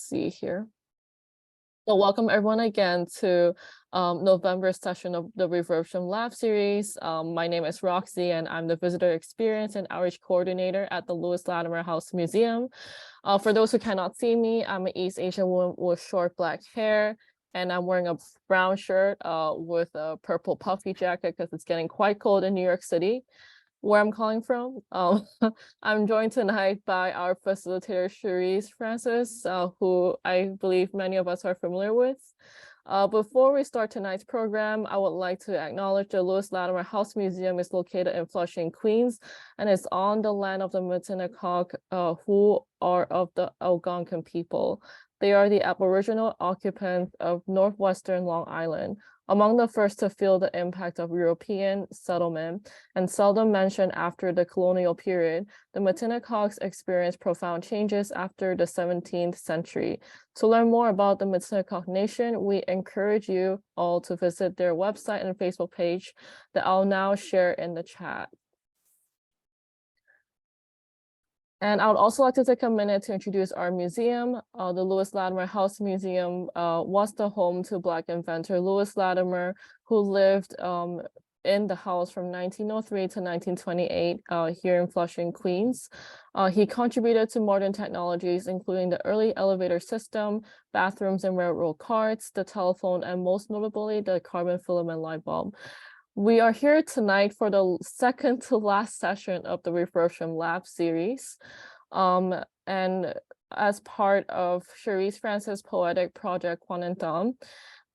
see here. So welcome everyone again to November's session of the ReVer Lab series. My name is Roxy and I'm the Visitor Experience and Outreach Coordinator at the Lewis Latimer House Museum. For those who cannot see me, I'm an East Asian woman with short black hair, and I'm wearing a brown shirt with a purple puffy jacket because it's getting quite cold in New York City, where I'm calling from. I'm joined tonight by our facilitator, Sherese Francis, who I believe many of us are familiar with. Before we start tonight's program, I would like to acknowledge the Lewis Latimer House Museum is located in Flushing, Queens, and is on the land of the Matinecock, who are of the Algonquin people. They are the Aboriginal occupants of northwestern Long Island, among the first to feel the impact of European settlement, and seldom mentioned after the colonial period. The Matinecocks experienced profound changes after the 17th century. To learn more about the Matinecock Nation, we encourage you all to visit their website and Facebook page that I'll now share in the chat. And I would also like to take a minute to introduce our museum. The Lewis Latimer House Museum was the home to Black inventor Lewis Latimer, who lived in the house from 1903 to 1928 here in Flushing, Queens. He contributed to modern technologies, including the early elevator system, bathrooms and railroad carts, the telephone, and most notably, the carbon filament light bulb. We are here tonight for the second to last session of the ReVer Lab series. And as part of Sherese Francis' poetic project KwaNTum,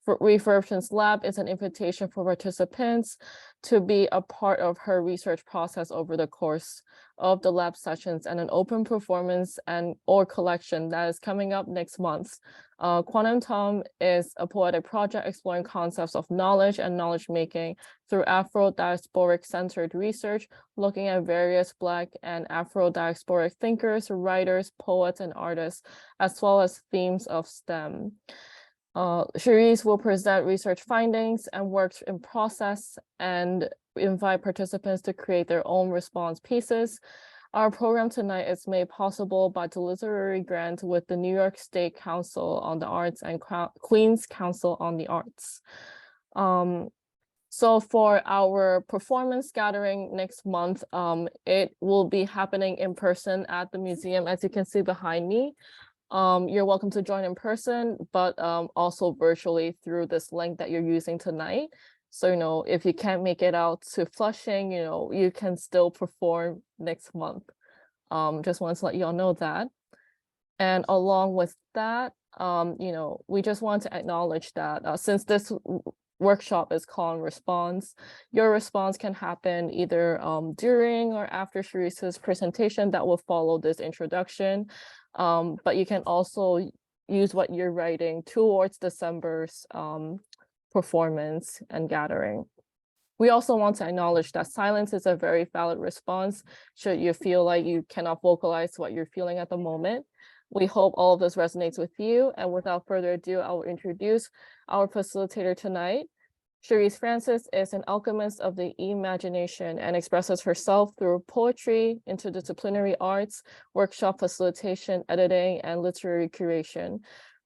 ReVer Lab is an invitation for participants to be a part of her research process over the course of the lab sessions, and an open performance or collection that is coming up next month. KwaNTum is a poetic project exploring concepts of knowledge and knowledge making through Afro-diasporic-centered research, looking at various Black and Afro-diasporic thinkers, writers, poets, and artists, as well as themes of STEM. Sherese will present research findings and works in process and invite participants to create their own response pieces. Our program tonight is made possible by the literary grant with the New York State Council on the Arts and Queens Council on the Arts. So for our performance gathering next month, it will be happening in person at the museum, as you can see behind me. You're welcome to join in person, but also virtually through this link that you're using tonight. So, if you can't make it out to Flushing, you can still perform next month. Just wanted to let you all know that. And along with that, we just want to acknowledge that since this workshop is call and response, your response can happen either during or after Sherese's presentation that will follow this introduction. But you can also use what you're writing towards December's performance and gathering. We also want to acknowledge that silence is a very valid response should you feel like you cannot vocalize what you're feeling at the moment. We hope all of this resonates with you. And without further ado, I will introduce our facilitator tonight. Sherese Francis is an alchemist of the imagination and expresses herself through poetry, interdisciplinary arts, workshop facilitation, editing, and literary curation.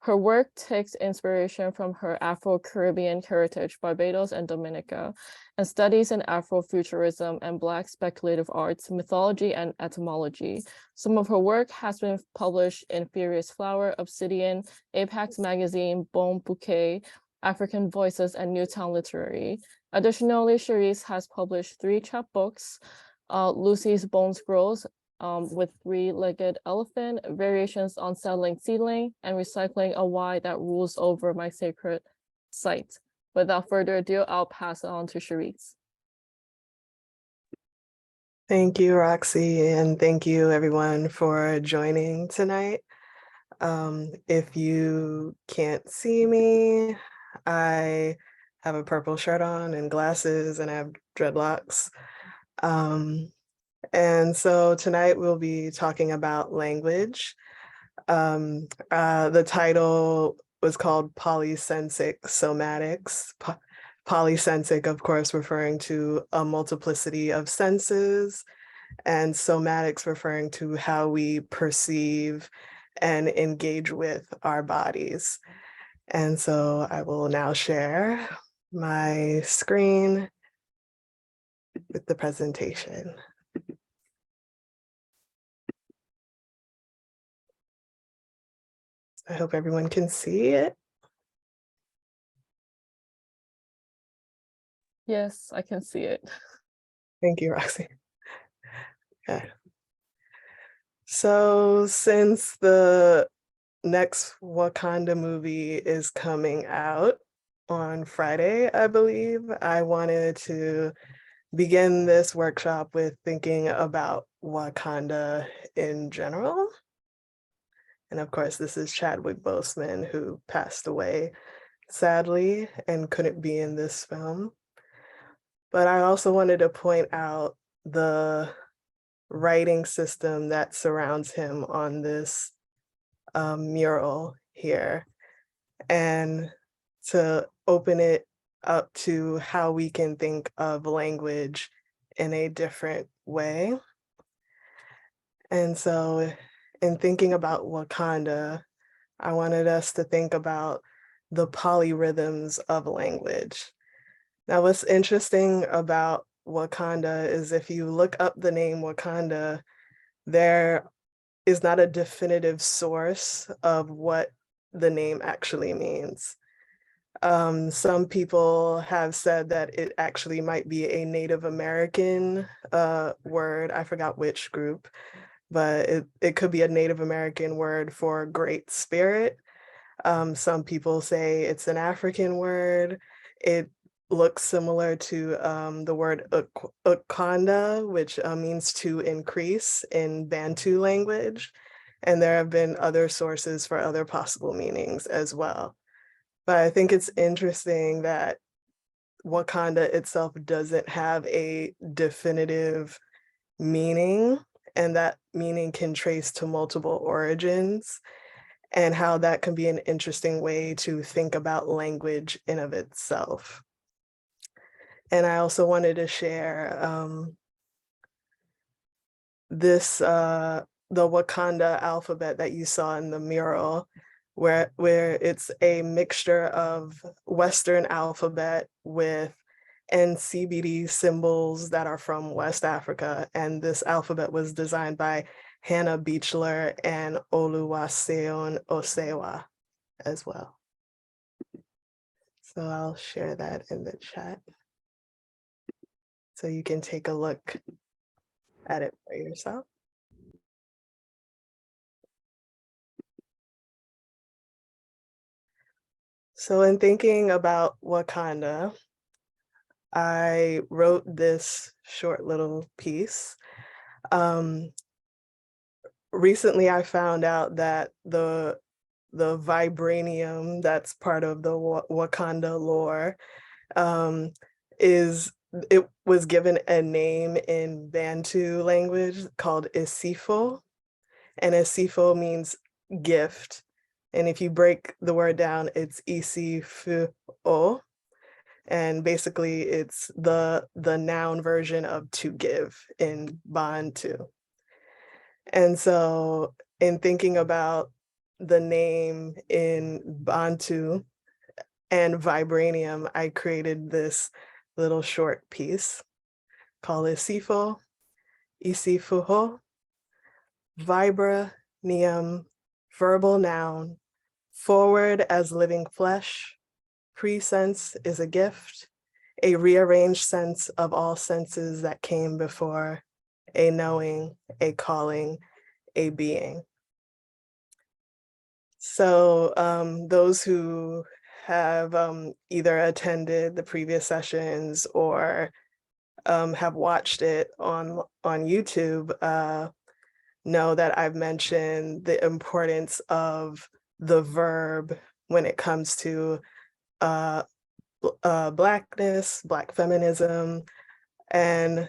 Her work takes inspiration from her Afro-Caribbean heritage, Barbados and Dominica, and studies in Afrofuturism and Black speculative arts, mythology, and etymology. Some of her work has been published in Furious Flower, Obsidian, Apex Magazine, Bon Bouquet, African Voices, and Newtown Literary. Additionally, Sherese has published 3 chapbooks, Lucy's Bone Scrolls, with 3-legged elephant, variations on settling seedling, and recycling a Y that rules over my sacred site. Without further ado, I'll pass it on to Sherese. Thank you, Roxy, and thank you everyone for joining tonight. If you can't see me, I have a purple shirt on and glasses, and I have dreadlocks. And so tonight we'll be talking about language. The title was called Polysensic Somatics. Polysensic, of course, referring to a multiplicity of senses, and somatics referring to how we perceive and engage with our bodies. And so I will now share my screen with the presentation. I hope everyone can see it. Yes, I can see it. Thank you, Roxy. Okay. So since the next Wakanda movie is coming out on Friday, I believe, I wanted to begin this workshop with thinking about Wakanda in general. And of course, this is Chadwick Boseman, who passed away sadly and couldn't be in this film. But I also wanted to point out the writing system that surrounds him on this mural here, and to open it up to how we can think of language in a different way. And so in thinking about Wakanda, I wanted us to think about the polyrhythms of language. Now, what's interesting about Wakanda is if you look up the name Wakanda, there is not a definitive source of what the name actually means. Some people have said that it actually might be a Native American word. I forgot which group, but it could be a Native American word for great spirit. Some people say it's an African word. It looks similar to the word Ukanda, which means to increase in Bantu language. And there have been other sources for other possible meanings as well. But I think it's interesting that Wakanda itself doesn't have a definitive meaning, and that meaning can trace to multiple origins, and how that can be an interesting way to think about language in of itself. And I also wanted to share the Wakanda alphabet that you saw in the mural, where it's a mixture of Western alphabet with NCBD symbols that are from West Africa. And this alphabet was designed by Hannah Beechler and Oluwaseun Osewa as well. So I'll share that in the chat so you can take a look at it for yourself. So in thinking about Wakanda, I wrote this short little piece. Recently, I found out that the vibranium that's part of the Wakanda lore it was given a name in Bantu language called Isifo, and Isifo means gift. And if you break the word down, it's Isifo. And basically it's the noun version of to give in Bantu. And so in thinking about the name in Bantu and vibranium, I created this little short piece called Isifo, Isifuho, vibranium, verbal noun, forward as living flesh, pre-sense is a gift, a rearranged sense of all senses that came before, a knowing, a calling, a being. So those who have either attended the previous sessions or have watched it on YouTube know that I've mentioned the importance of the verb when it comes to Blackness, Black feminism, and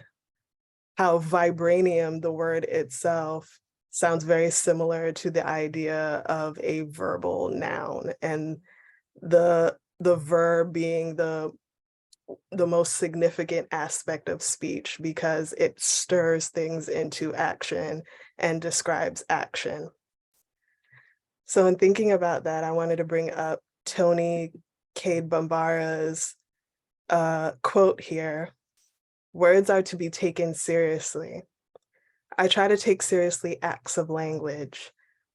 how vibranium, the word itself, sounds very similar to the idea of a verbal noun, and the verb being the most significant aspect of speech because it stirs things into action and describes action. So in thinking about that, I wanted to bring up Tony Cade Bambara's quote here: "Words are to be taken seriously. I try to take seriously acts of language.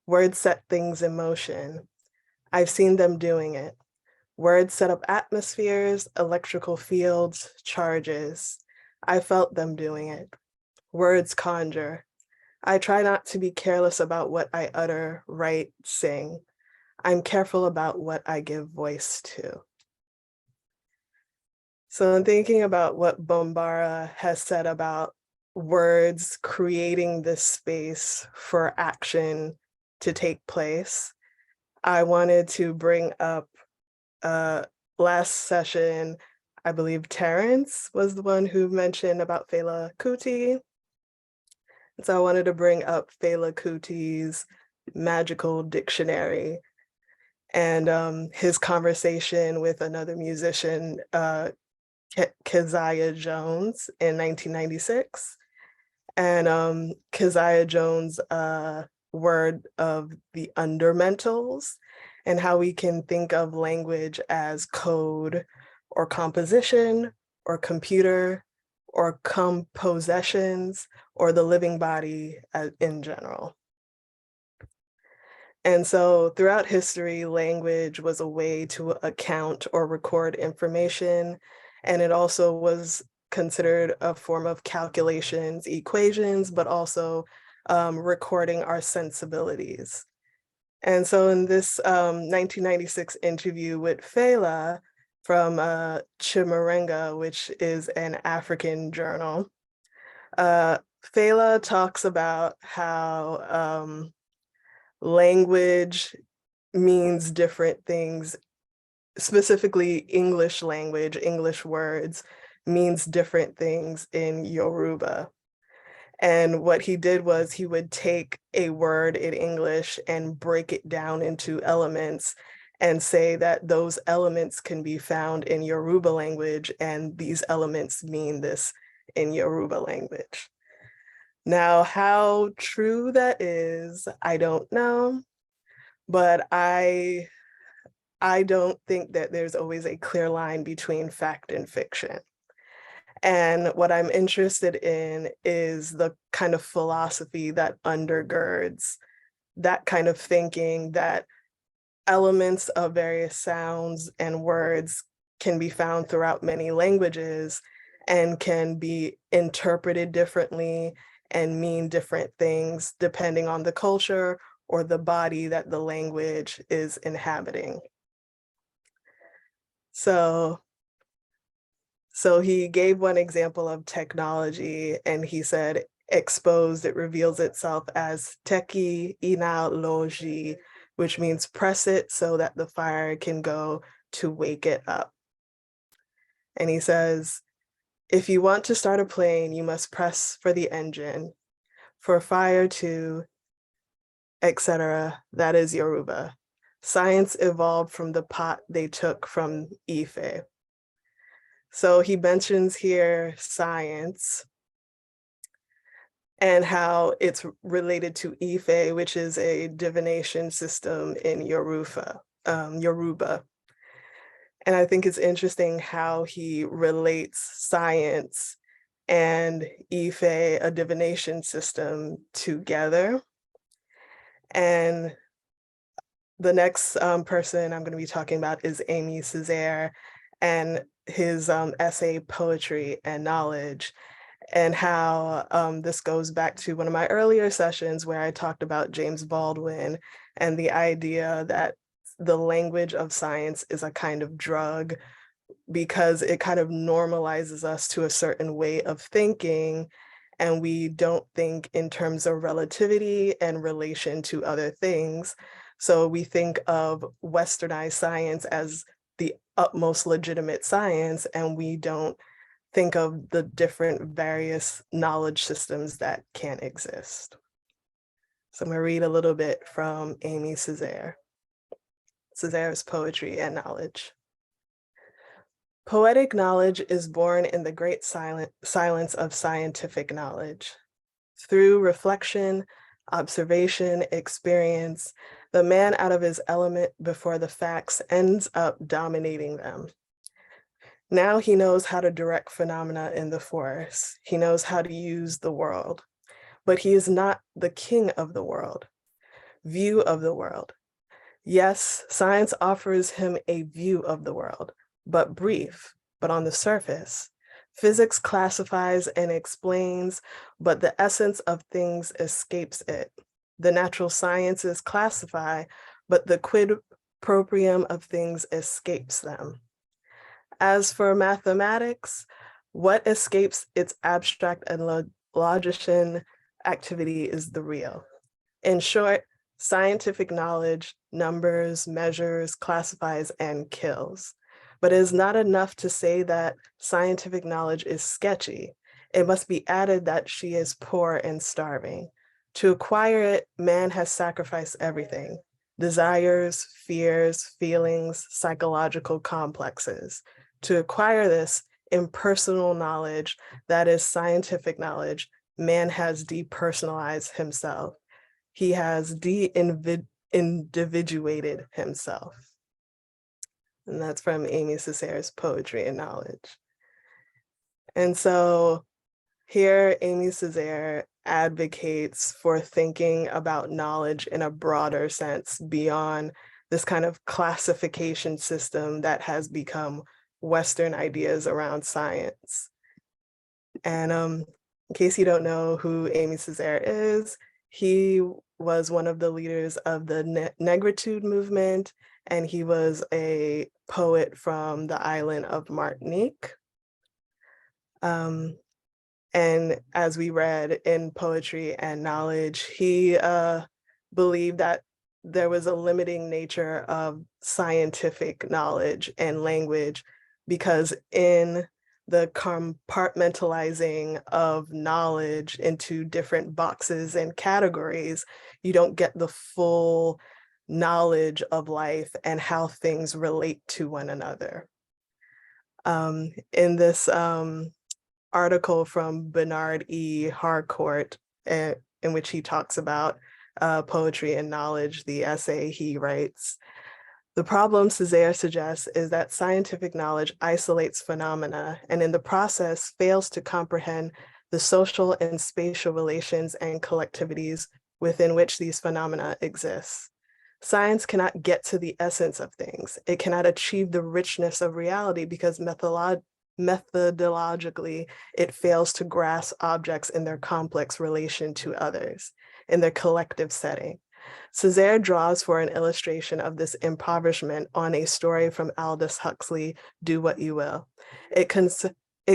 Words set things in motion. I've seen them doing it. Words set up atmospheres, electrical fields, charges. I felt them doing it. Words conjure. I try not to be careless about what I utter, write, sing. I'm careful about what I give voice to." So in thinking about what Bambara has said about words creating this space for action to take place, I wanted to bring up last session, I believe Terrence was the one who mentioned about Fela Kuti. So I wanted to bring up Fela Kuti's magical dictionary and his conversation with another musician, Keziah Jones, in 1996. And Keziah Jones' word of the undermentals, and how we can think of language as code or composition or computer or compositions or the living body in general. And so throughout history, language was a way to account or record information, and it also was considered a form of calculations, equations, but also recording our sensibilities. And so in this 1996 interview with Fela from Chimurenga, which is an African journal, Fela talks about how language means different things, specifically English language, English words means different things in Yoruba. And what he did was he would take a word in English and break it down into elements and say that those elements can be found in Yoruba language, and these elements mean this in Yoruba language. Now, how true that is, I don't know, but I don't think that there's always a clear line between fact and fiction. And what I'm interested in is the kind of philosophy that undergirds that kind of thinking, that elements of various sounds and words can be found throughout many languages and can be interpreted differently and mean different things depending on the culture or the body that the language is inhabiting. So he gave one example of technology, and he said, exposed, it reveals itself as teki ina loji, which means press it so that the fire can go to wake it up. And he says, if you want to start a plane, you must press for the engine, for fire to, etc. That is Yoruba. Science evolved from the pot they took from Ife. So he mentions here science and how it's related to Ife, which is a divination system in Yoruba. And I think it's interesting how he relates science and Ife, a divination system, together. And the next person I'm going to be talking about is Aimé Césaire and his essay, Poetry and Knowledge, and how this goes back to one of my earlier sessions where I talked about James Baldwin and the idea that the language of science is a kind of drug, because it kind of normalizes us to a certain way of thinking, and we don't think in terms of relativity and relation to other things. So we think of westernized science as the utmost legitimate science, and we don't think of the different various knowledge systems that can exist. So I'm going to read a little bit from Aimé Césaire. Césaire's Poetry and Knowledge. Poetic knowledge is born in the great silence of scientific knowledge. Through reflection, observation, experience, The man out of his element before the facts ends up dominating them. Now he knows how to direct phenomena in the forest. He knows how to use the world, but he is not the king of the world, view of the world. Yes, science offers him a view of the world, but brief, but on the surface. Physics classifies and explains, but the essence of things escapes it. The natural sciences classify, but the quid proprium of things escapes them. As for mathematics, what escapes its abstract and logician activity is the real. In short, scientific knowledge numbers, measures, classifies, and kills. But it is not enough to say that scientific knowledge is sketchy. It must be added that she is poor and starving. To acquire it, man has sacrificed everything: desires, fears, feelings, psychological complexes. To acquire this impersonal knowledge, that is scientific knowledge, man has depersonalized himself. He has de-individuated himself. And that's from Amy Cesaire's Poetry and Knowledge. And so here, Amy Cesaire advocates for thinking about knowledge in a broader sense beyond this kind of classification system that has become Western ideas around science. And in case you don't know who Amy Cesaire is, he was one of the leaders of the Negritude movement, and he was a poet from the island of Martinique. And as we read in Poetry and Knowledge, he believed that there was a limiting nature of scientific knowledge and language, because in the compartmentalizing of knowledge into different boxes and categories, you don't get the full knowledge of life and how things relate to one another. In this article from Bernard E. Harcourt, in which he talks about poetry and knowledge, the essay he writes, the problem, Cesaire suggests, is that scientific knowledge isolates phenomena and in the process fails to comprehend the social and spatial relations and collectivities within which these phenomena exist. Science cannot get to the essence of things. It cannot achieve the richness of reality because methodologically, it fails to grasp objects in their complex relation to others, in their collective setting. Cesaire draws for an illustration of this impoverishment on a story from Aldous Huxley, Do What You Will. It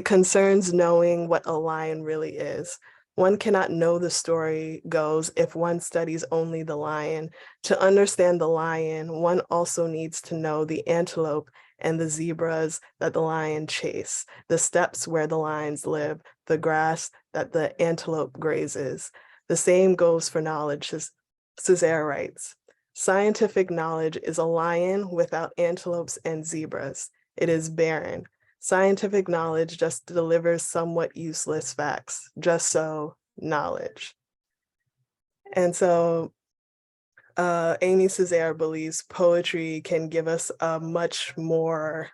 concerns knowing what a lion really is. One cannot know, the story goes, if one studies only the lion. To understand the lion, one also needs to know the antelope and the zebras that the lion chase, the steppes where the lions live, the grass that the antelope grazes. The same goes for knowledge, Cesaire writes. Scientific knowledge is a lion without antelopes and zebras. It is barren. Scientific knowledge just delivers somewhat useless facts, just so knowledge. And so Amy Cesaire believes poetry can give us a much more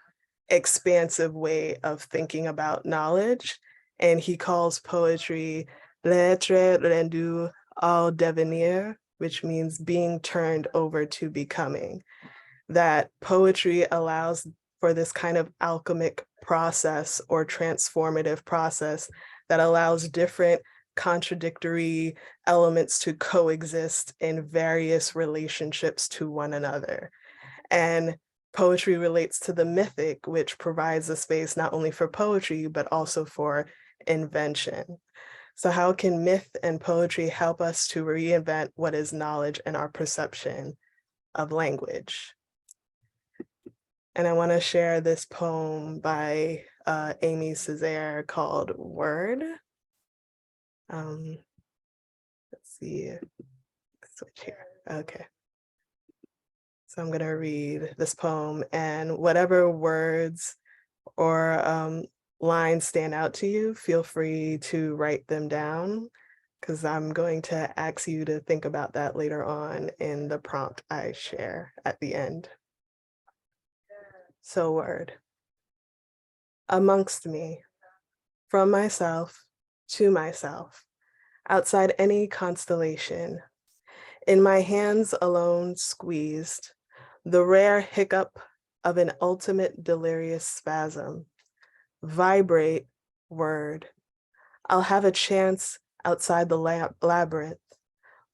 expansive way of thinking about knowledge. And he calls poetry l'être rendu au devenir, which means being turned over to becoming. That poetry allows for this kind of alchemic process or transformative process that allows different contradictory elements to coexist in various relationships to one another. And poetry relates to the mythic, which provides a space not only for poetry, but also for invention. So how can myth and poetry help us to reinvent what is knowledge and our perception of language? And I want to share this poem by Amy Cesaire called Word. Let's see, switch here. Okay. So I'm going to read this poem, and whatever words or lines stand out to you, feel free to write them down, because I'm going to ask you to think about that later on in the prompt I share at the end. So word. Amongst me, from myself to myself, outside any constellation, in my hands alone squeezed, the rare hiccup of an ultimate delirious spasm. Vibrate, word. I'll have a chance outside the labyrinth.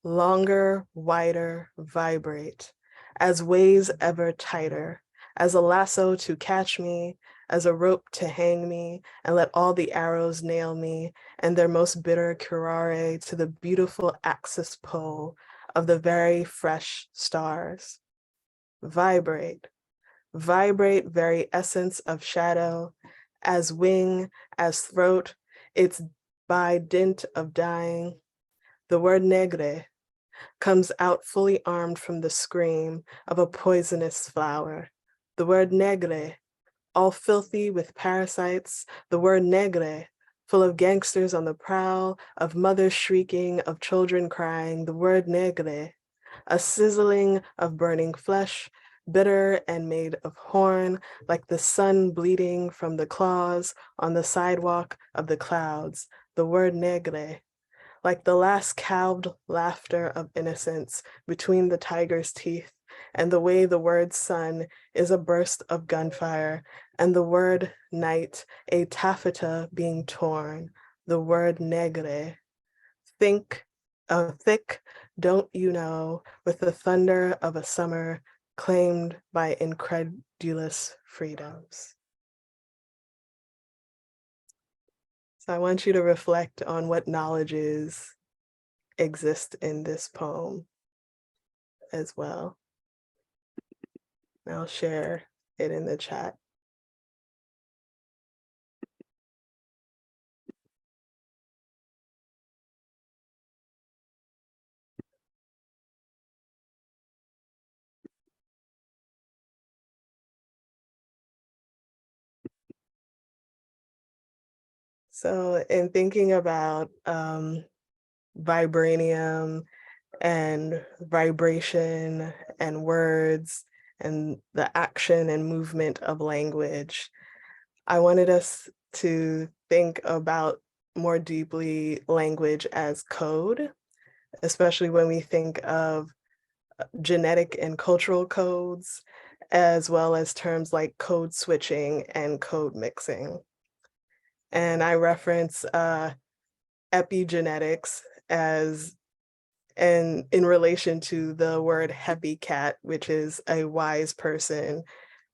Longer, wider, vibrate, as ways ever tighter, as a lasso to catch me, as a rope to hang me, and let all the arrows nail me, and their most bitter curare to the beautiful axis pole of the very fresh stars. Vibrate, vibrate, very essence of shadow, as wing, as throat, it's by dint of dying. The word negre comes out fully armed from the scream of a poisonous flower. The word negre, all filthy with parasites. The word negre, full of gangsters on the prowl, of mothers shrieking, of children crying. The word negre, a sizzling of burning flesh, bitter and made of horn, like the sun bleeding from the claws on the sidewalk of the clouds. The word negre, like the last cowed laughter of innocence between the tiger's teeth, and the way the word sun is a burst of gunfire, and the word night, a taffeta being torn, the word negre. Think, thick, don't you know, with the thunder of a summer claimed by incredulous freedoms. So I want you to reflect on what knowledges exist in this poem as well. I'll share it in the chat. So in thinking about vibranium and vibration and words and the action and movement of language, I wanted us to think about more deeply language as code, especially when we think of genetic and cultural codes, as well as terms like code switching and code mixing. And I reference epigenetics as and in relation to the word happy cat, which is a wise person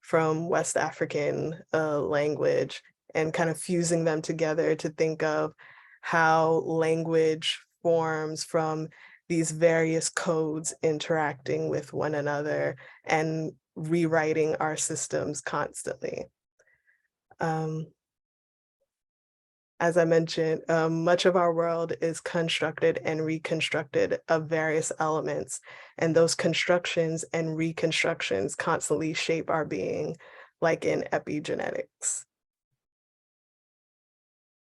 from West African language, and kind of fusing them together to think of how language forms from these various codes interacting with one another and rewriting our systems constantly. As I mentioned, much of our world is constructed and reconstructed of various elements, and those constructions and reconstructions constantly shape our being, like in epigenetics.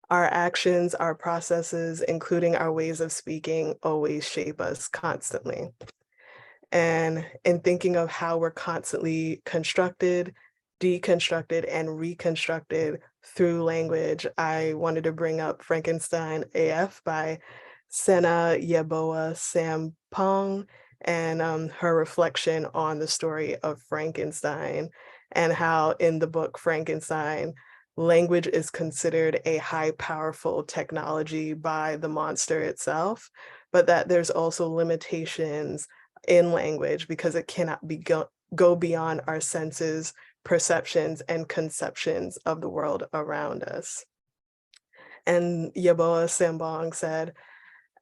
Our actions, our processes, including our ways of speaking, always shape us constantly. And in thinking of how we're constantly constructed, deconstructed, and reconstructed through language, I wanted to bring up Frankenstein AF by Sena Yeboah Sampong, and her reflection on the story of Frankenstein, and how in the book Frankenstein, language is considered a high, powerful technology by the monster itself, but that there's also limitations in language because it cannot go beyond our senses, perceptions, and conceptions of the world around us. And Yeboah Sambong said,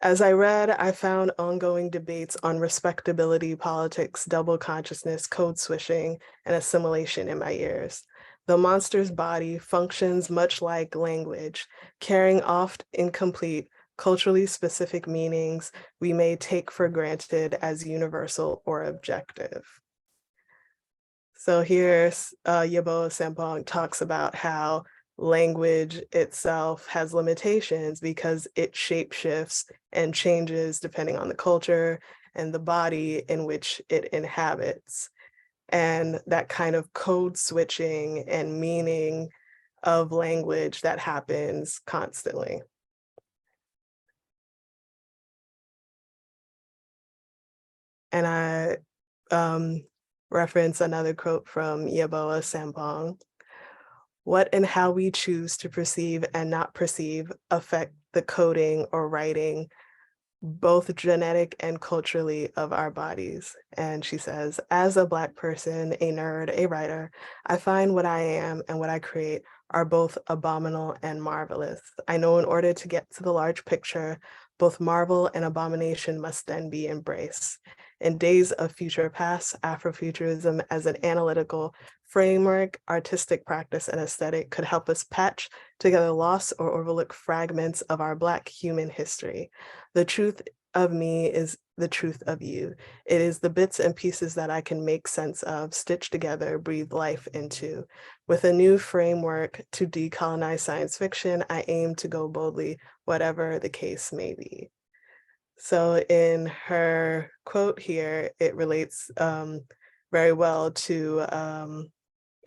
as I read, I found ongoing debates on respectability, politics, double consciousness, code switching, and assimilation in my ears. The monster's body functions much like language, carrying oft incomplete, culturally specific meanings we may take for granted as universal or objective. So here, Yeboah Sambong talks about how language itself has limitations because it shapeshifts and changes depending on the culture and the body in which it inhabits. And that kind of code switching and meaning of language that happens constantly. And I reference another quote from Yeboah Sambong. What and how we choose to perceive and not perceive affect the coding or writing, both genetic and culturally, of our bodies. And she says, as a Black person, a nerd, a writer, I find what I am and what I create are both abominable and marvelous. I know in order to get to the large picture, both marvel and abomination must then be embraced. In days of future past, Afrofuturism as an analytical framework, artistic practice, and aesthetic could help us patch together lost or overlooked fragments of our Black human history. The truth of me is the truth of you. It is the bits and pieces that I can make sense of, stitch together, breathe life into. With a new framework to decolonize science fiction, I aim to go boldly, whatever the case may be. So in her quote here, it relates very well to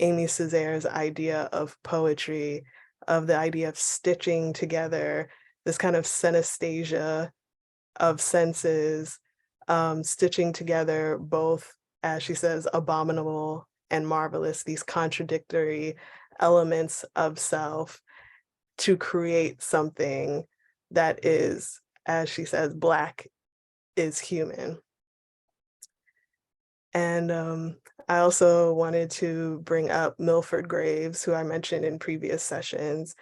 Amy Césaire's idea of poetry, of the idea of stitching together this kind of synesthesia of senses, stitching together both, as she says, abominable and marvelous, these contradictory elements of self to create something that is, as she says, Black is human. And I also wanted to bring up Milford Graves, who I mentioned in previous sessions,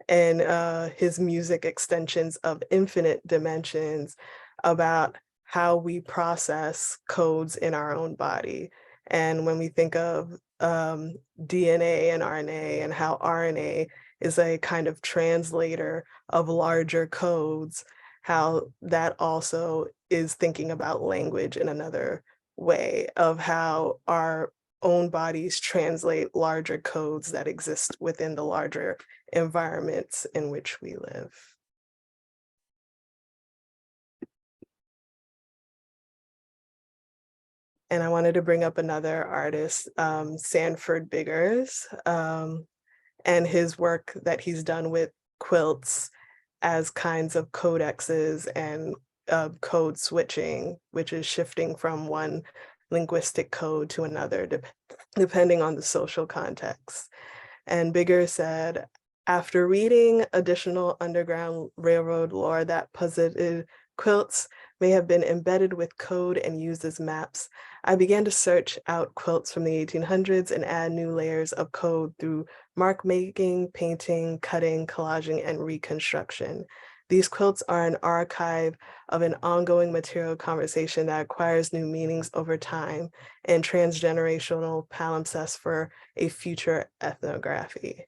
and his music extensions of infinite dimensions about how we process codes in our own body. And when we think of DNA and RNA and how RNA is a kind of translator of larger codes, how that also is thinking about language in another way, of how our own bodies translate larger codes that exist within the larger environments in which we live. And I wanted to bring up another artist, Sanford Biggers, and his work that he's done with quilts as kinds of codexes and code switching, which is shifting from one linguistic code to another, depending on the social context. And Bigger said, after reading additional Underground Railroad lore that posited quilts may have been embedded with code and used as maps, I began to search out quilts from the 1800s and add new layers of code through mark making, painting, cutting, collaging, and reconstruction. These quilts are an archive of an ongoing material conversation that acquires new meanings over time and transgenerational palimpsest for a future ethnography.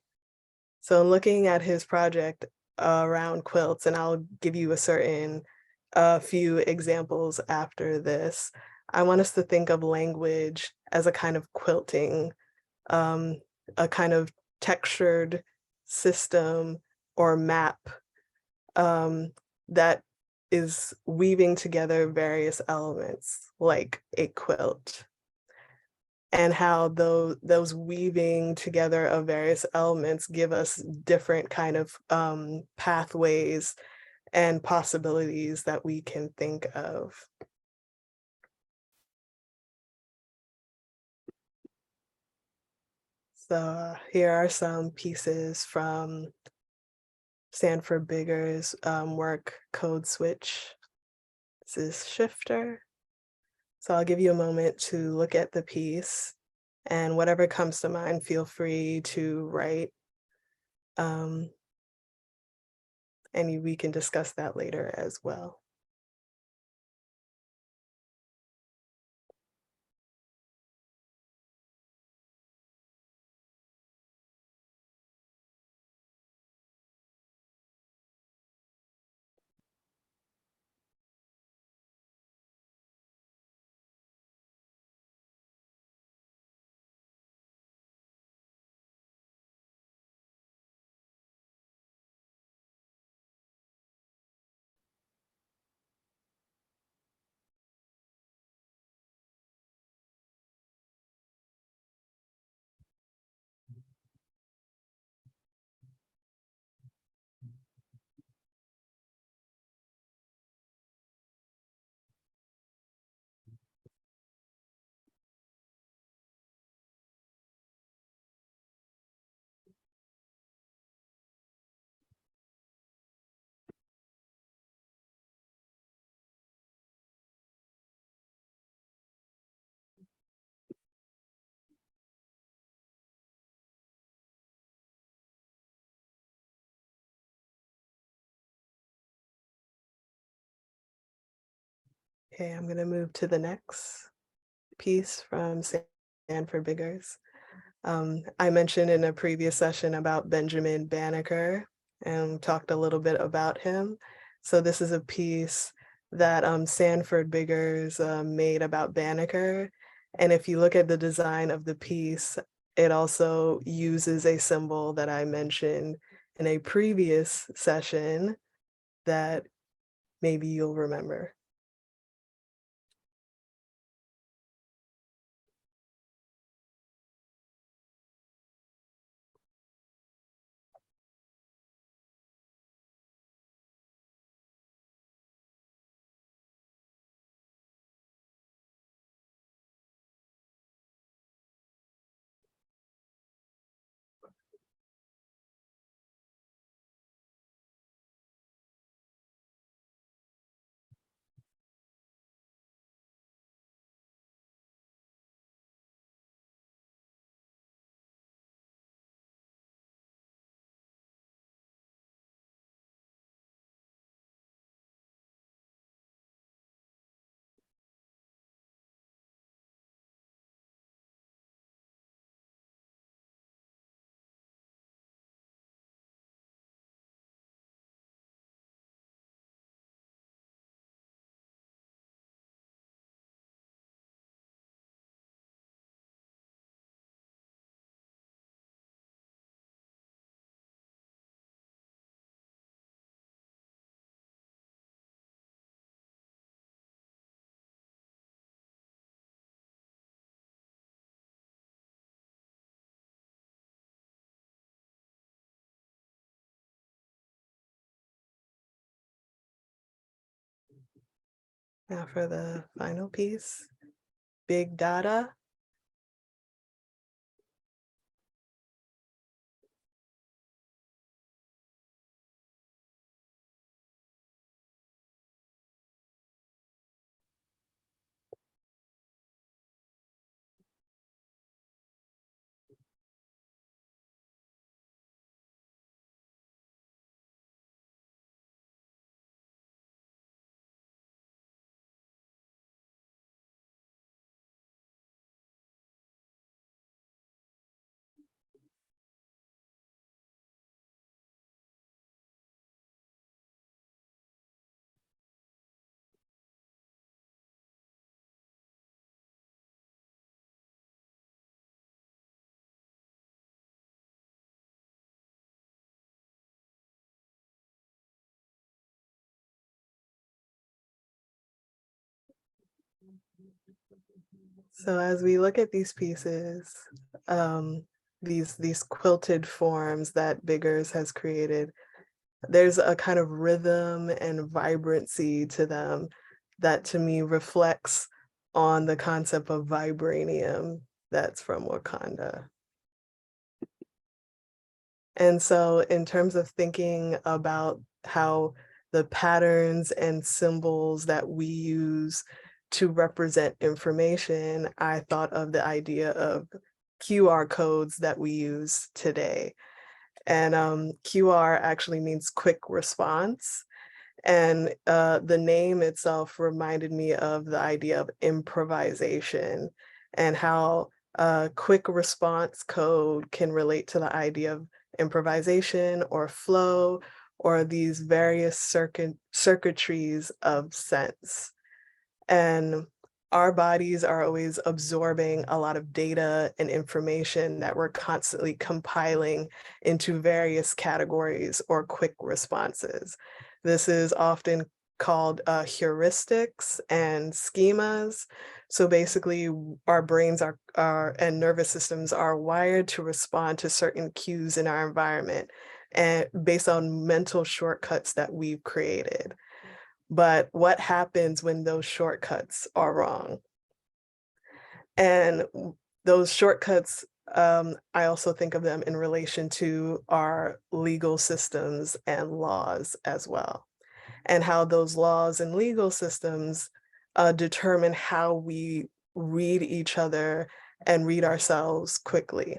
So in looking at his project around quilts, and I'll give you a few examples after this, I want us to think of language as a kind of quilting, a kind of textured system or map that is weaving together various elements like a quilt, and how those weaving together of various elements give us different kind of pathways and possibilities that we can think of. So here are some pieces from Sanford Biggers' work, Code Switch. This is Shifter. So I'll give you a moment to look at the piece, and whatever comes to mind, feel free to write. And we can discuss that later as well. Okay, I'm gonna move to the next piece from Sanford Biggers. I mentioned in a previous session about Benjamin Banneker and talked a little bit about him. So this is a piece that Sanford Biggers made about Banneker. And if you look at the design of the piece, it also uses a symbol that I mentioned in a previous session that maybe you'll remember. Now for the final piece, Big Data. So as we look at these pieces, these quilted forms that Biggers has created, there's a kind of rhythm and vibrancy to them that to me reflects on the concept of vibranium that's from Wakanda. And so in terms of thinking about how the patterns and symbols that we use to represent information, I thought of the idea of QR codes that we use today. And QR actually means quick response. And the name itself reminded me of the idea of improvisation and how a quick response code can relate to the idea of improvisation or flow or these various circuitries of sense. And our bodies are always absorbing a lot of data and information that we're constantly compiling into various categories or quick responses. This is often called heuristics and schemas. So basically our brains are and nervous systems are wired to respond to certain cues in our environment and based on mental shortcuts that we've created. But what happens when those shortcuts are wrong? And those shortcuts, I also think of them in relation to our legal systems and laws as well, and how those laws and legal systems determine how we read each other and read ourselves quickly.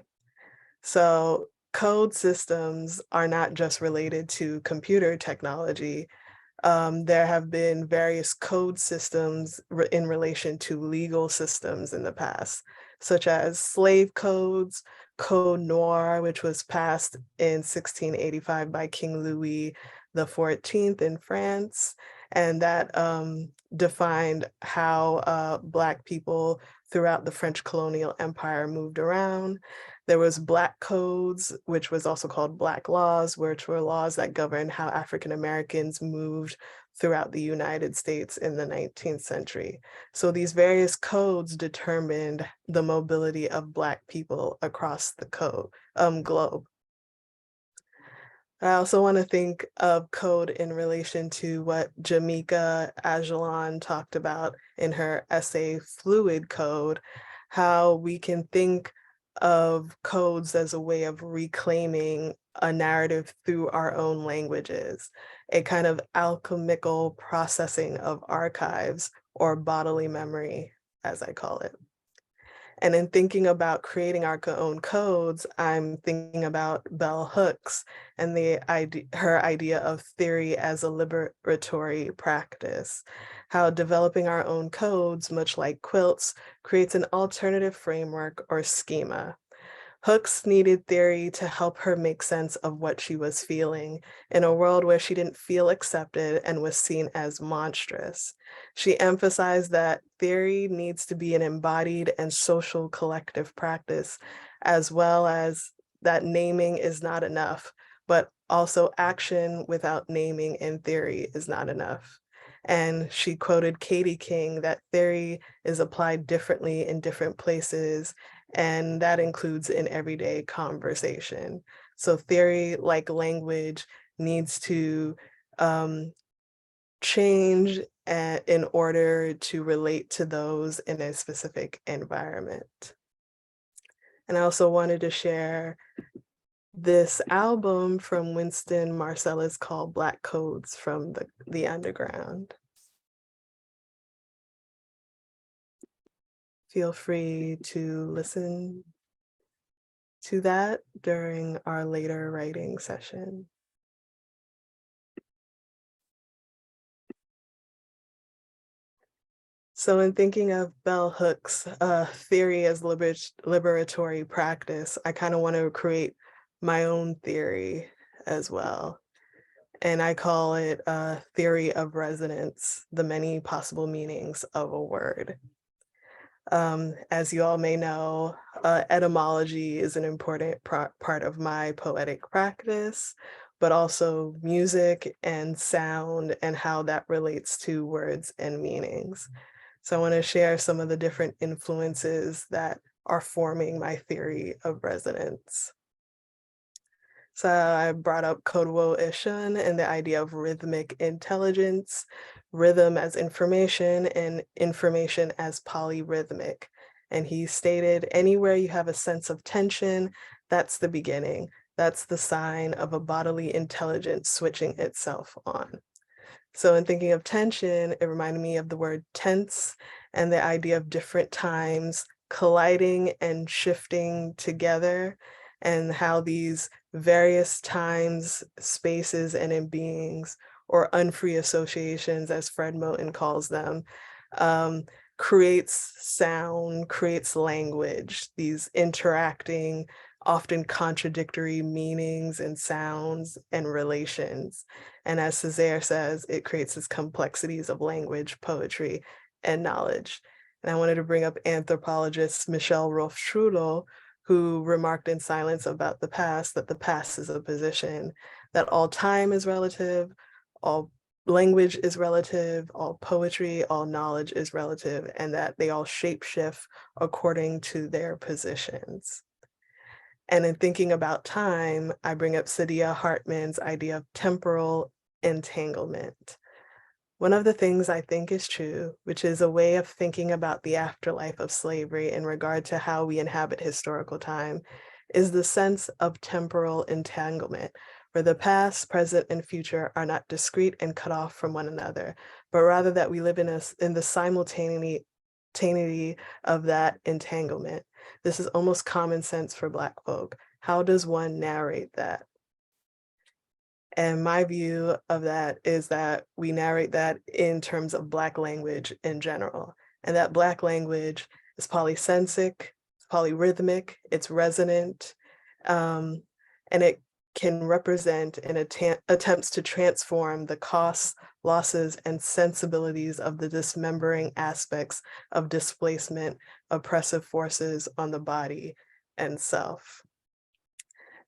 So code systems are not just related to computer technology. There have been various code systems in relation to legal systems in the past, such as slave codes, Code Noir, which was passed in 1685 by King Louis XIV in France, and that defined how Black people throughout the French colonial empire moved around. There was Black codes, which was also called Black laws, which were laws that governed how African Americans moved throughout the United States in the 19th century. So these various codes determined the mobility of Black people across the globe. I also want to think of code in relation to what Jamaica Ajalon talked about in her essay, Fluid Code, how we can think of codes as a way of reclaiming a narrative through our own languages, a kind of alchemical processing of archives or bodily memory, as I call it. And in thinking about creating our own codes, I'm thinking about Bell Hooks and her idea of theory as a liberatory practice, how developing our own codes, much like quilts, creates an alternative framework or schema. Hooks needed theory to help her make sense of what she was feeling in a world where she didn't feel accepted and was seen as monstrous. She emphasized that theory needs to be an embodied and social collective practice, as well as that naming is not enough, but also action without naming and theory is not enough. And she quoted Katie King that theory is applied differently in different places, and that includes in everyday conversation. So theory, like language, needs to change in order to relate to those in a specific environment. And I also wanted to share this album from Winston Marsalis called Black Codes from the Underground. Feel free to listen to that during our later writing session. So in thinking of Bell Hooks' theory as liberatory practice, I kind of want to create my own theory as well. And I call it theory of resonance, the many possible meanings of a word. As you all may know, etymology is an important part of my poetic practice, but also music and sound and how that relates to words and meanings. So I want to share some of the different influences that are forming my theory of resonance. So I brought up Kodwo Eshun and the idea of rhythmic intelligence, rhythm as information, and information as polyrhythmic. And he stated, anywhere you have a sense of tension, that's the beginning. That's the sign of a bodily intelligence switching itself on. So in thinking of tension, it reminded me of the word tense and the idea of different times colliding and shifting together, and how these various times, spaces, and in beings, or unfree associations, as Fred Moten calls them, creates sound, creates language, these interacting, often contradictory meanings and sounds and relations. And as Césaire says, it creates these complexities of language, poetry, and knowledge. And I wanted to bring up anthropologist Michelle Rolfe-Trudel, who remarked in Silence About the Past that the past is a position, that all time is relative, all language is relative, all poetry, all knowledge is relative, and that they all shapeshift according to their positions. And in thinking about time, I bring up Saidiya Hartman's idea of temporal entanglement. One of the things I think is true, which is a way of thinking about the afterlife of slavery in regard to how we inhabit historical time, is the sense of temporal entanglement, where the past, present, and future are not discrete and cut off from one another, but rather that we live in the simultaneity of that entanglement. This is almost common sense for Black folk. How does one narrate that? And my view of that is that we narrate that in terms of Black language in general, and that Black language is polysensic, polyrhythmic, it's resonant, and it can represent and attempts to transform the costs, losses, and sensibilities of the dismembering aspects of displacement, oppressive forces on the body and self.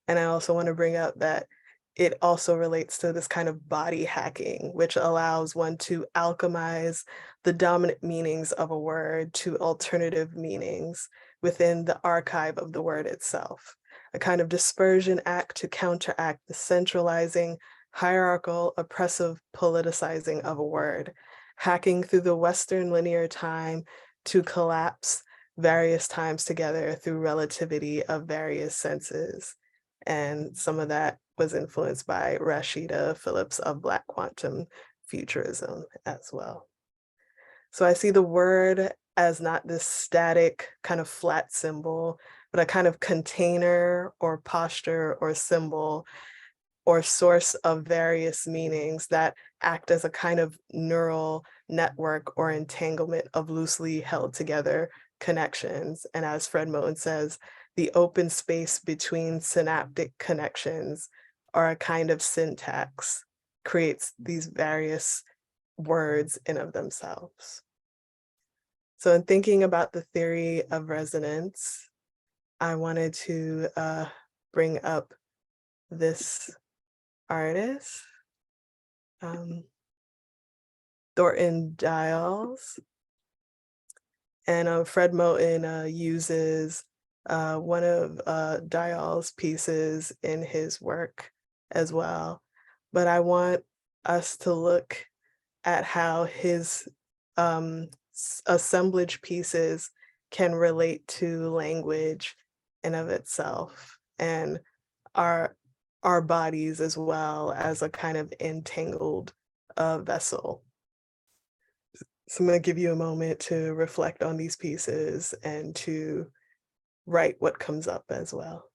And I also want to bring up that it also relates to this kind of body hacking, which allows one to alchemize the dominant meanings of a word to alternative meanings within the archive of the word itself. A kind of dispersion act to counteract the centralizing, hierarchical, oppressive politicizing of a word, hacking through the Western linear time to collapse various times together through relativity of various senses. And some of that was influenced by Rashida Phillips of Black quantum futurism as well. So I see the word as not this static kind of flat symbol, but a kind of container or posture or symbol or source of various meanings that act as a kind of neural network or entanglement of loosely held together connections. And as Fred Moten says, the open space between synaptic connections or a kind of syntax creates these various words in of themselves. So in thinking about the theory of resonance, I wanted to bring up this artist, Thornton Dials. And Fred Moten uses one of Dial's pieces in his work as well. But I want us to look at how his assemblage pieces can relate to language in of itself and our our bodies as well as a kind of entangled vessel. So I'm going to give you a moment to reflect on these pieces and to write what comes up as well.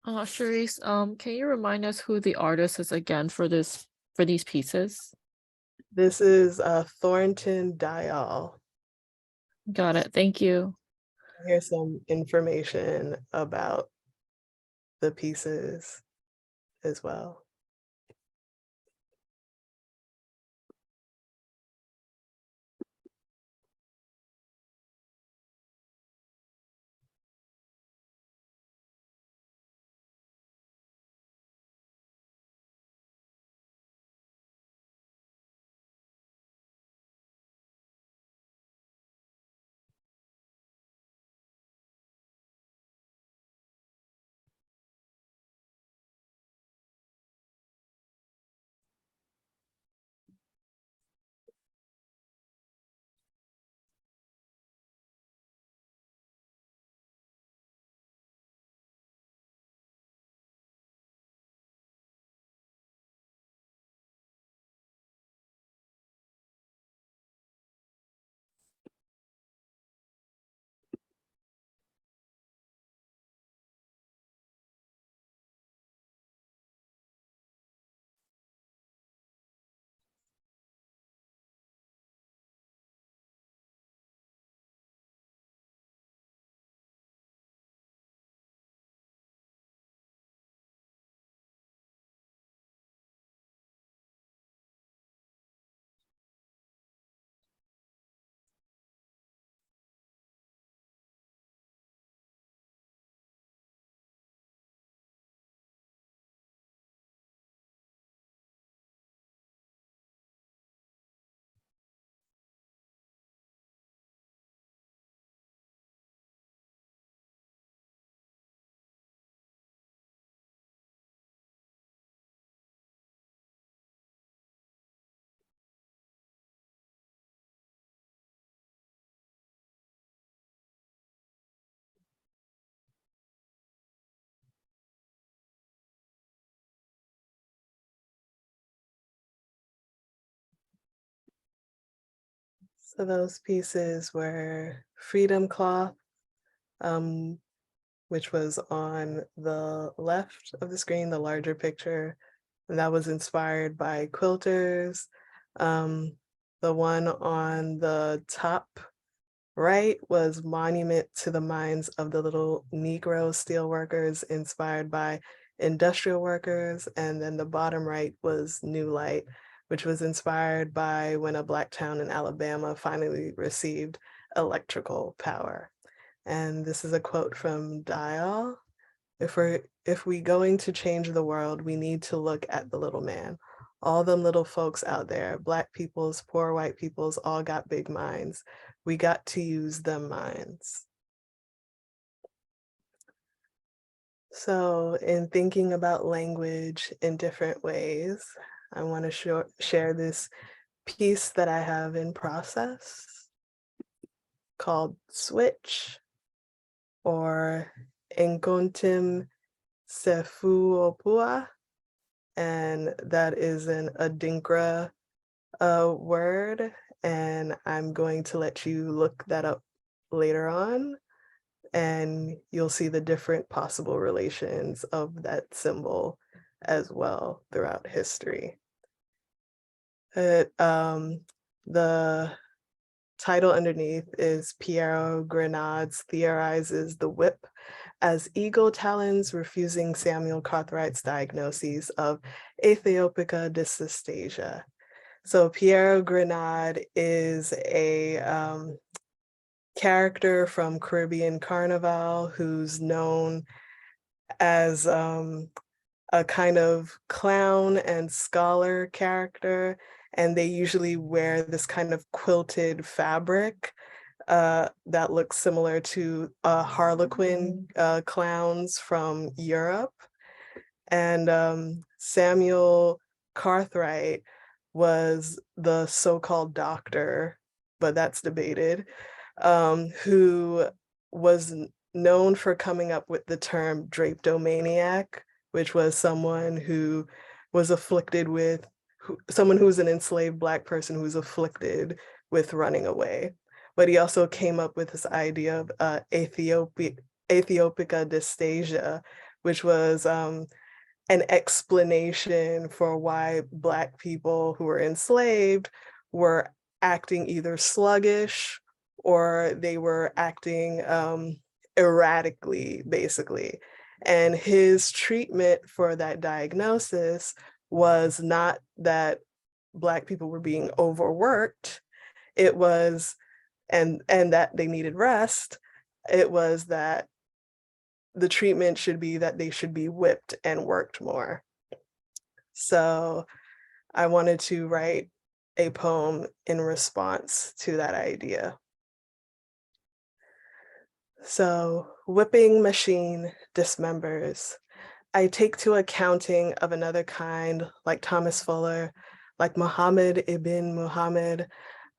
Sherese, can you remind us who the artist is again for these pieces? This is Thornton Dial. Got it. Thank you. Here's some information about the pieces as well. So those pieces were Freedom Cloth, which was on the left of the screen, the larger picture. And that was inspired by quilters. The one on the top right was Monument to the Minds of the Little Negro Steelworkers, inspired by industrial workers. And then the bottom right was New Light, which was inspired by when a Black town in Alabama finally received electrical power. And this is a quote from Dial. If we going to change the world, we need to look at the little man. All them little folks out there, Black peoples, poor white peoples, all got big minds. We got to use them minds. So in thinking about language in different ways, I want to share this piece that I have in process called Switch, or Nkontim Sefu Opua, and that is an Adinkra word, and I'm going to let you look that up later on, and you'll see the different possible relations of that symbol as well throughout history. The title underneath is Piero Grenades theorizes the whip as eagle talons refusing Samuel Cartwright's diagnoses of Aethiopica dystostasia. So Piero Grenade is a character from Caribbean Carnival who's known as a kind of clown and scholar character, and they usually wear this kind of quilted fabric that looks similar to Harlequin clowns from Europe. And Samuel Cartwright was the so-called doctor, but that's debated, who was known for coming up with the term drapetomaniac, which was someone who was afflicted with, someone who's an enslaved Black person who's afflicted with running away. But he also came up with this idea of Aethiopica dystostasia, which was an explanation for why Black people who were enslaved were acting either sluggish or they were acting erratically, basically. And his treatment for that diagnosis was not that Black people were being overworked, it was, and that they needed rest, it was that the treatment should be that they should be whipped and worked more. So I wanted to write a poem in response to that idea. So, whipping machine dismembers. I take to accounting of another kind, like Thomas Fuller, like Muhammad ibn Muhammad.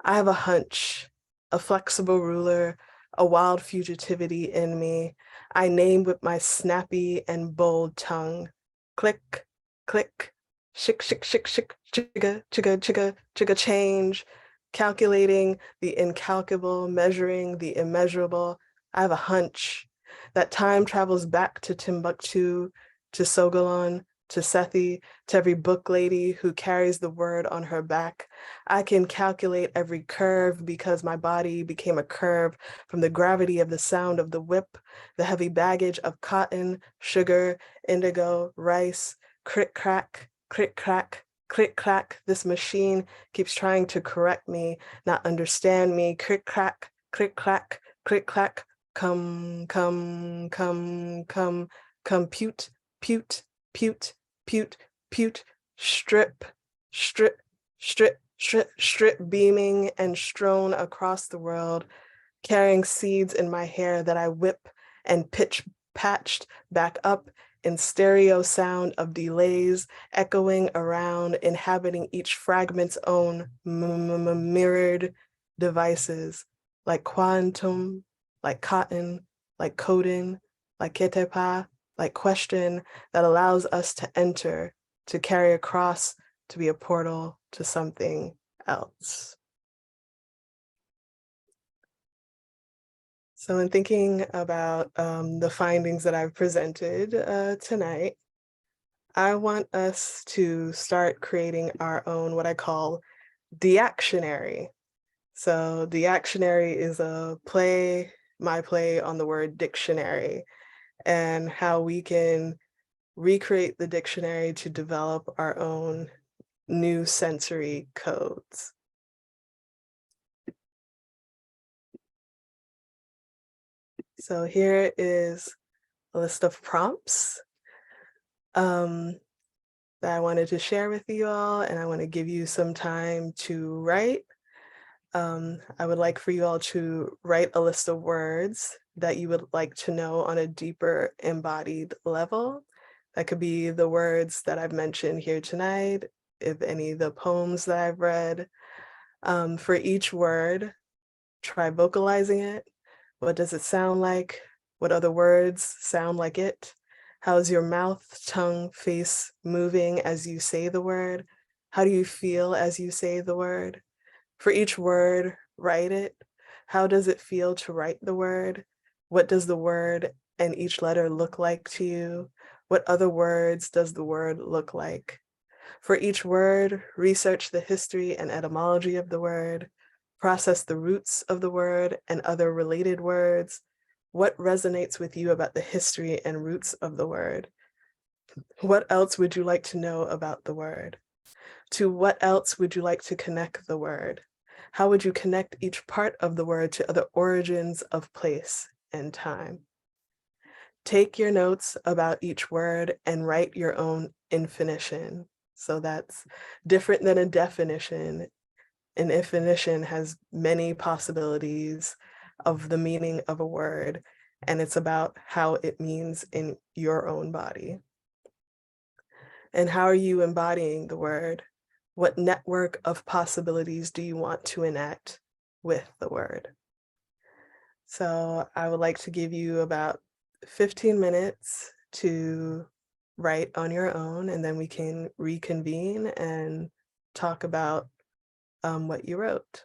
I have a hunch, a flexible ruler, a wild fugitivity in me. I name with my snappy and bold tongue. Click, click, shick, shick, shick, shick, chigga, chigga, chigga, chigga, change. Calculating the incalculable, measuring the immeasurable. I have a hunch that time travels back to Timbuktu, to Sogolon, to Sethi, to every book lady who carries the word on her back. I can calculate every curve because my body became a curve from the gravity of the sound of the whip, the heavy baggage of cotton, sugar, indigo, rice, crick crack, crick crack, click clack. This machine keeps trying to correct me, not understand me. Crick crack, click clack, click clack. Come, compute, pute, pute, pute, pute, strip, strip, strip, strip, strip, beaming and strewn across the world, carrying seeds in my hair that I whip and pitch patched back up in stereo sound of delays, echoing around, inhabiting each fragment's own mirrored devices, like KwaNTum, like cotton, like coding, like ketepa, like question that allows us to enter, to carry across, to be a portal to something else. So in thinking about the findings that I've presented tonight, I want us to start creating our own, what I call deactionary. So deactionary is a play, my play on the word dictionary, and how we can recreate the dictionary to develop our own new sensory codes. So here is a list of prompts that I wanted to share with you all, and I want to give you some time to write. I would like for you all to write a list of words that you would like to know on a deeper embodied level. That could be the words that I've mentioned here tonight, if any of the poems that I've read. For each word, try vocalizing it. What does it sound like? What other words sound like it? How's your mouth, tongue, face moving as you say the word? How do you feel as you say the word? For each word, write it. How does it feel to write the word? What does the word and each letter look like to you? What other words does the word look like? For each word, research the history and etymology of the word, process the roots of the word and other related words. What resonates with you about the history and roots of the word? What else would you like to know about the word? To what else would you like to connect the word? How would you connect each part of the word to other origins of place and time? Take your notes about each word and write your own infinition. So that's different than a definition. An infinition has many possibilities of the meaning of a word, and it's about how it means in your own body. And how are you embodying the word? What network of possibilities do you want to enact with the word? So I would like to give you about 15 minutes to write on your own, and then we can reconvene and talk about what you wrote.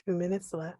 2 minutes left.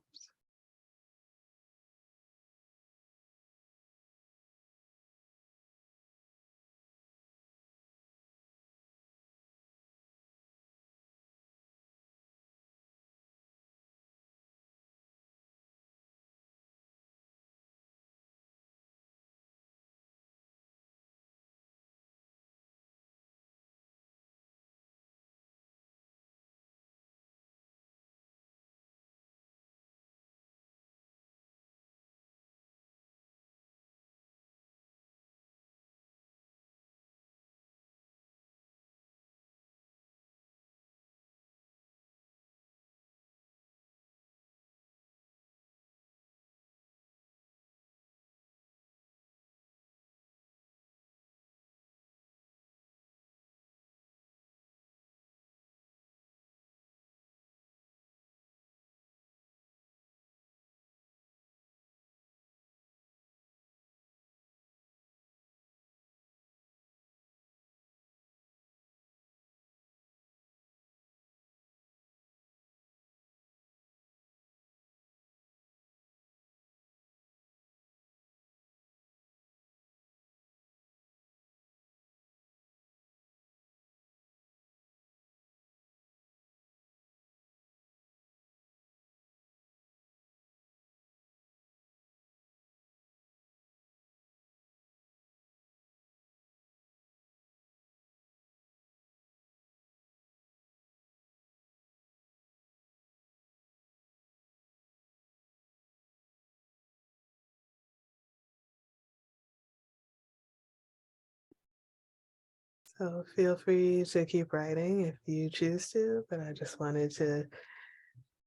So feel free to keep writing if you choose to, but I just wanted to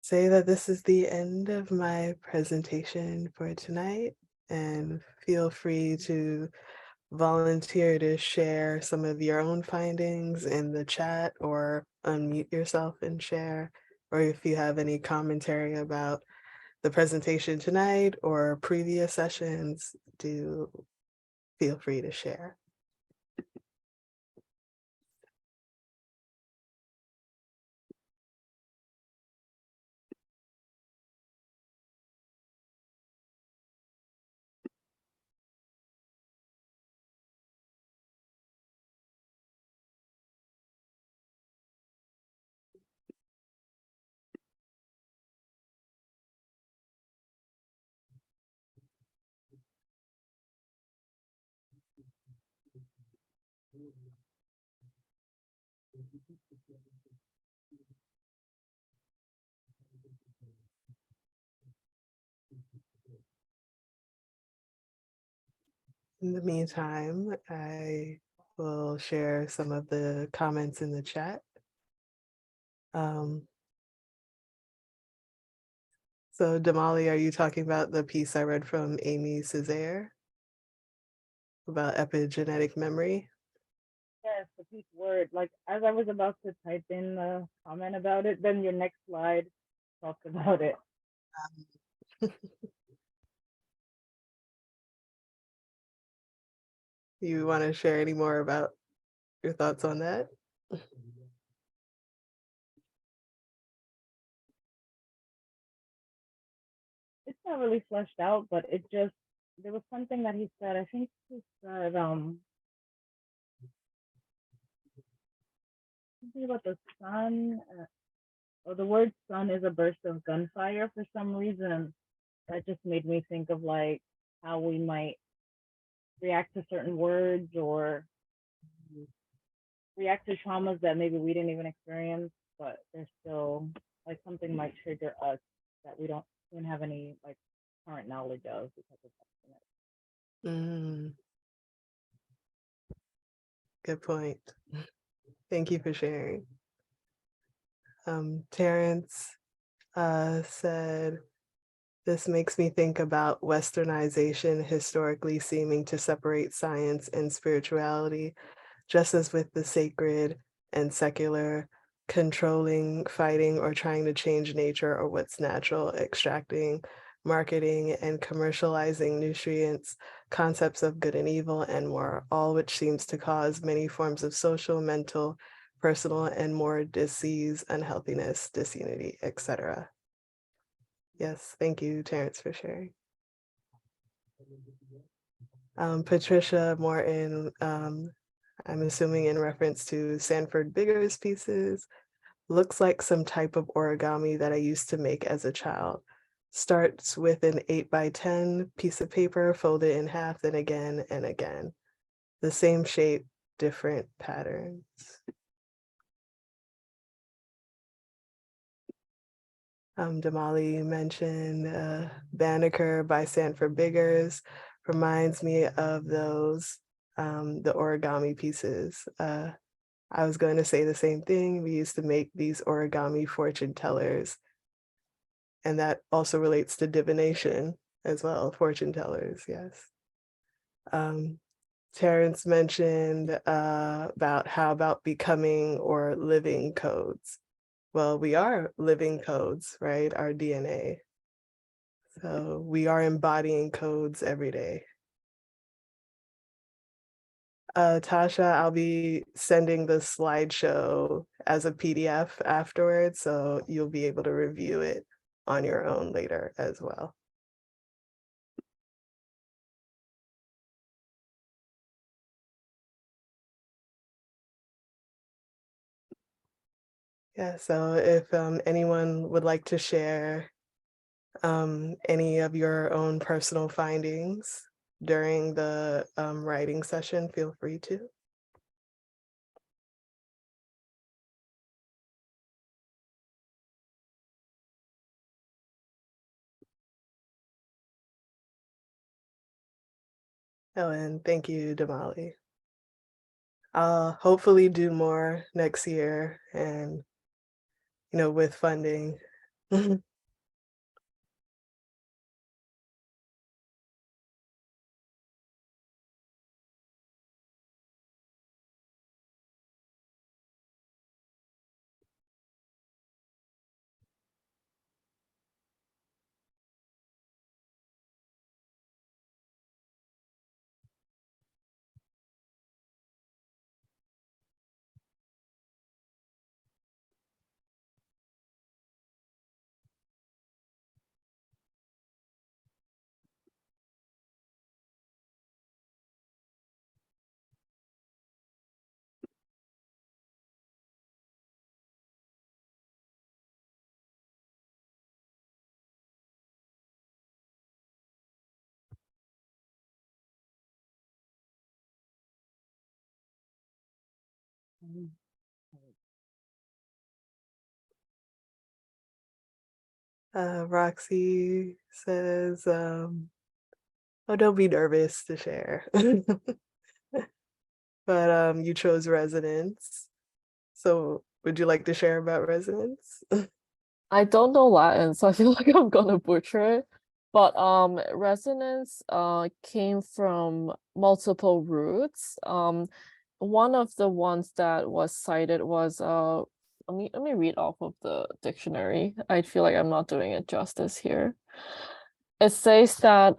say that this is the end of my presentation for tonight, and feel free to volunteer to share some of your own findings in the chat or unmute yourself and share, or if you have any commentary about the presentation tonight or previous sessions, do feel free to share. In the meantime, I will share some of the comments in the chat. So Damali, are you talking about the piece I read from Amy Césaire about epigenetic memory? Yes, the piece word. Like as I was about to type in the comment about it, then your next slide talked about it. You want to share any more about your thoughts on that? It's not really fleshed out, but it just there was something that he said. I think he said something about the sun, or the word sun is a burst of gunfire for some reason. That just made me think of like how we might react to certain words or react to traumas that maybe we didn't even experience, but there's still like something might trigger us that we don't even have any like current knowledge of because of that. Good point. Thank you for sharing. Terrence said, this makes me think about Westernization historically seeming to separate science and spirituality, just as with the sacred and secular, controlling, fighting, or trying to change nature or what's natural, extracting, marketing, and commercializing nutrients, concepts of good and evil, and more, all which seems to cause many forms of social, mental, personal, and more disease, unhealthiness, disunity, etc. Yes, thank you, Terrence, for sharing. Patricia Morton, I'm assuming in reference to Sanford Bigger's pieces, looks like some type of origami that I used to make as a child. Starts with an 8x10 piece of paper, folded in half, then again and again. The same shape, different patterns. Damali mentioned Banneker by Sanford Biggers. Reminds me of those, the origami pieces. I was going to say the same thing. We used to make these origami fortune tellers. And that also relates to divination as well, fortune tellers, yes. Terrence mentioned about how about becoming or living codes. Well, we are living codes, right? Our DNA. So we are embodying codes every day. Tasha, I'll be sending the slideshow as a PDF afterwards, so you'll be able to review it on your own later as well. Yeah, so if anyone would like to share any of your own personal findings during the writing session, feel free to. Oh, and thank you, Damali. I'll hopefully do more next year and, you know, with funding. Roxy says, oh, don't be nervous to share. But you chose resonance. So would you like to share about resonance? I don't know Latin, so I feel like I'm gonna butcher it. But resonance came from multiple roots. One of the ones that was cited was let me read off of the dictionary. I feel like I'm not doing it justice here. It says that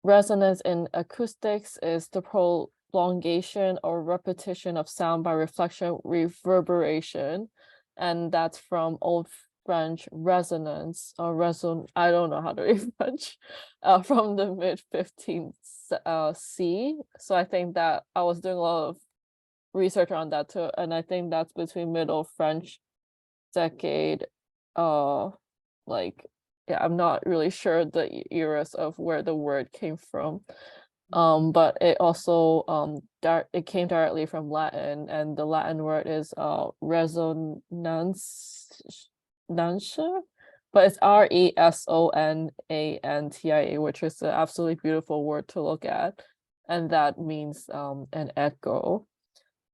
resonance in acoustics is the prolongation or repetition of sound by reflection, reverberation, and that's from Old French resonance or reson. I don't know how to read French, from the mid 15th C. So I think that I was doing a lot of research on that too, and I think that's between Middle French decade, like yeah, I'm not really sure the eras of where the word came from. But it also it came directly from Latin, and the Latin word is resonance, but it's RESONANTIA, which is an absolutely beautiful word to look at, and that means an echo.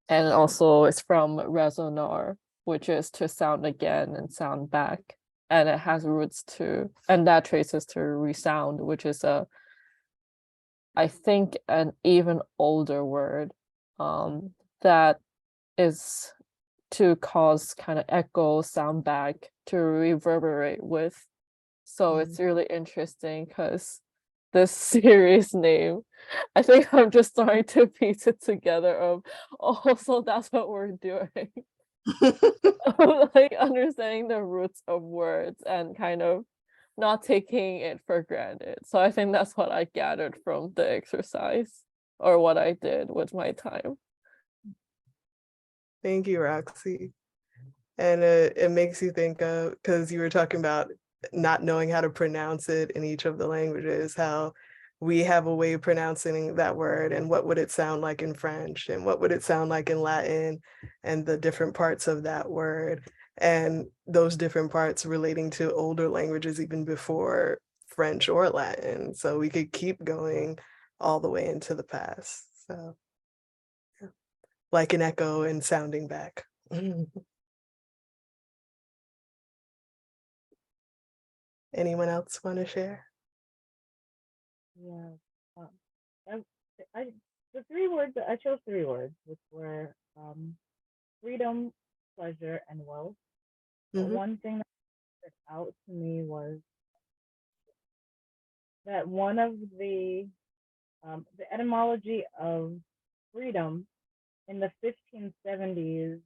And also it's from resonar, which is to sound again and sound back. And it has roots to, and that traces to resound, which is I think an even older word that is to cause kind of echo, sound back, to reverberate with. So it's really interesting because this series name, I think I'm just starting to piece it together of, oh, so that's what we're doing. Like understanding the roots of words and kind of not taking it for granted. So I think that's what I gathered from the exercise, or what I did with my time. Thank you, Roxy. And it makes you think of, because you were talking about not knowing how to pronounce it in each of the languages, how we have a way of pronouncing that word, and what would it sound like in French, and what would it sound like in Latin, and the different parts of that word, and those different parts relating to older languages even before French or Latin. So we could keep going all the way into the past. So yeah. Like an echo and sounding back. Anyone else want to share? Yeah. I, I the 3 words I chose 3 words, which were freedom, pleasure, and wealth. But Mhm. one thing that stood out to me was that one of the etymology of freedom in the 1570s,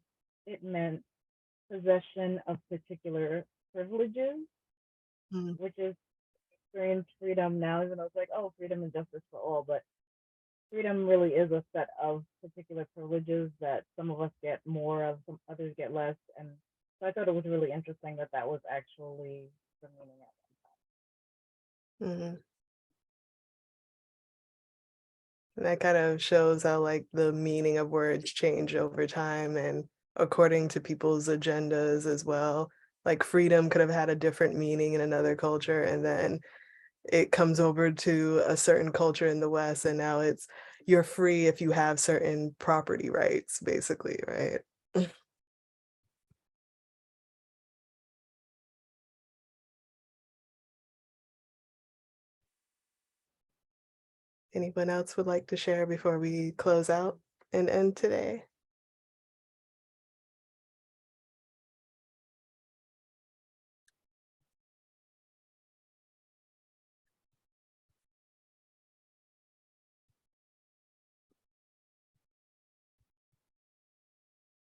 it meant possession of particular privileges, Mhm. which is experience freedom now, even though it's like, oh, freedom and justice for all, but freedom really is a set of particular privileges that some of us get more of, some others get less. And so I thought it was really interesting that that was actually the meaning at Mhm. And that kind of shows how like the meaning of words change over time and according to people's agendas as well. Like freedom could have had a different meaning in another culture, and then it comes over to a certain culture in the West, and now it's you're free if you have certain property rights, basically, right? Anyone else would like to share before we close out and end today?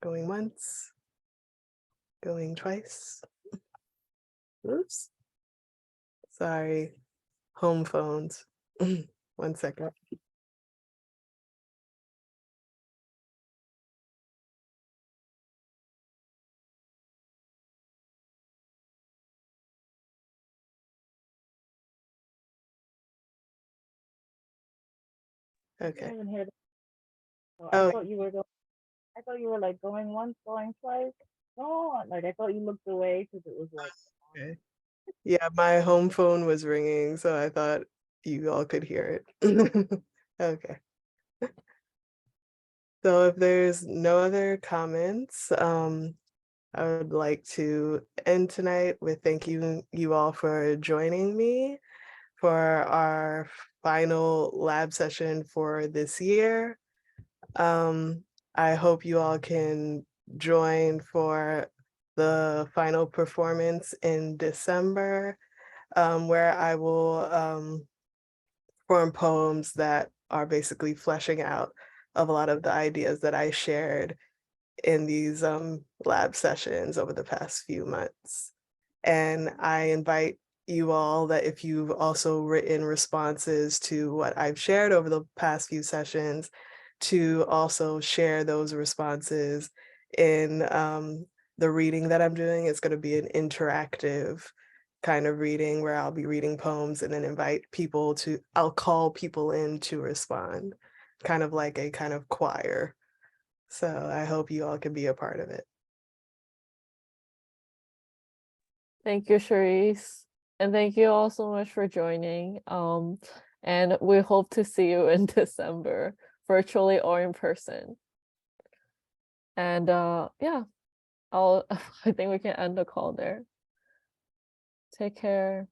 Going once, going twice. Oops. Sorry, home phones. 1 second. I Okay. didn't even hear that. So I Oh, thought you were going, I thought you were like going once, going twice. No, like I thought you looked away because it was like, okay. Yeah, my home phone was ringing, so I thought you all could hear it. Okay. So if there's no other comments, I would like to end tonight with thanking you all for joining me for our final lab session for this year. I hope you all can join for the final performance in December, where I will form poems that are basically fleshing out of a lot of the ideas that I shared in these lab sessions over the past few months. And I invite you all that if you've also written responses to what I've shared over the past few sessions, to also share those responses in the reading that I'm doing. It's going to be an interactive kind of reading where I'll be reading poems and then I'll call people in to respond, kind of like a kind of choir. So I hope you all can be a part of it. Thank you, Sherese. And thank you all so much for joining. And we hope to see you in December, virtually or in person. And yeah, I think we can end the call there. Take care.